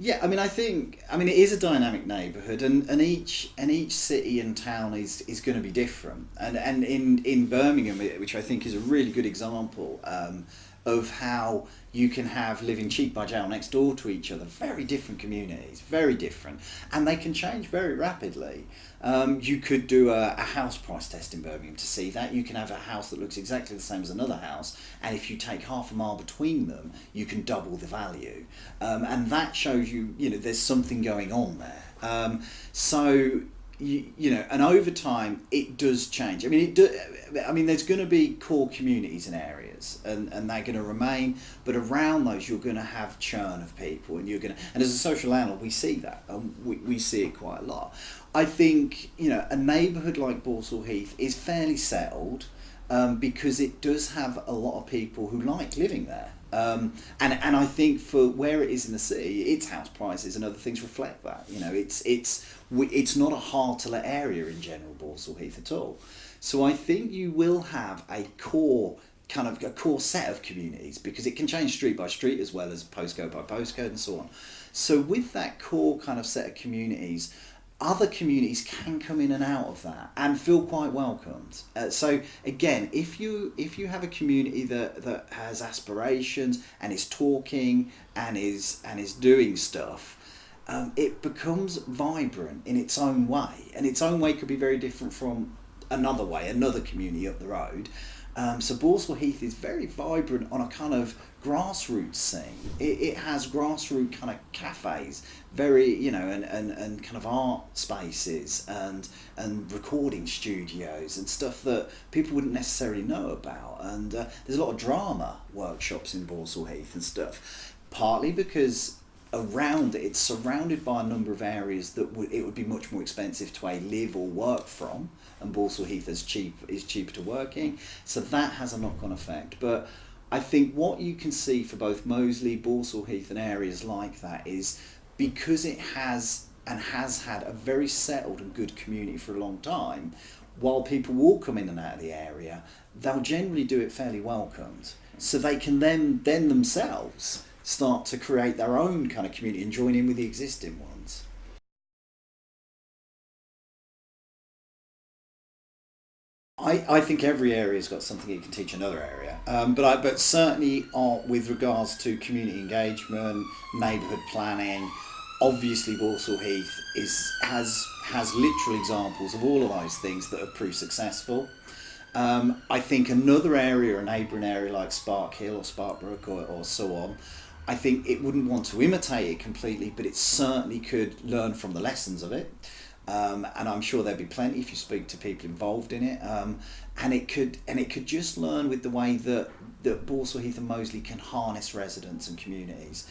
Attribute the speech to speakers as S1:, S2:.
S1: Yeah, it is a dynamic neighbourhood, and each city and town is going to be different. And in Birmingham, which I think is a really good example of how you can have living cheek by jowl next door to each other, very different communities, very different, and they can change very rapidly. You could do a house price test in Birmingham to see that. You can have a house that looks exactly the same as another house, and if you take half a mile between them, you can double the value. And that shows you, there's something going on there. So, and over time, it does change. There's going to be core communities in areas, and they're going to remain, but around those, you're going to have churn of people, and as a social landlord, we see that, we see it quite a lot. I think, a neighbourhood like Borsall Heath is fairly settled, because it does have a lot of people who like living there. And I think for where it is in the city, its house prices and other things reflect that. It's not a hard to let area in general, Borsall Heath, at all. So I think you will have a core set of communities, because it can change street by street as well as postcode by postcode and so on. So with that core kind of set of communities, other communities can come in and out of that and feel quite welcomed. So again, if you have a community that has aspirations and is talking and is doing stuff, it becomes vibrant in its own way, and its own way could be very different from another community up the road. So Borsall Heath is very vibrant on a kind of grassroots scene. It has grassroots kind of cafes, very, and kind of art spaces and recording studios and stuff that people wouldn't necessarily know about. And there's a lot of drama workshops in Borsall Heath and stuff, partly because around it, it's surrounded by a number of areas that it would be much more expensive to live or work from, and Borsall Heath is cheaper to work in, so that has a knock-on effect. But I think what you can see for both Moseley, Borsall Heath and areas like that is, because it has had a very settled and good community for a long time, while people will come in and out of the area, they'll generally do it fairly welcomed, so they can then themselves start to create their own kind of community and join in with the existing ones. I think every area's got something it can teach another area, but certainly with regards to community engagement, neighbourhood planning, obviously Borsall Heath has literal examples of all of those things that have proved successful. I think another area, a neighbouring area like Spark Hill or Sparkbrook or so on, I think it wouldn't want to imitate it completely, but it certainly could learn from the lessons of it. And I'm sure there'd be plenty if you speak to people involved in it. And it could just learn with the way that Borsall Heath and Moseley can harness residents and communities.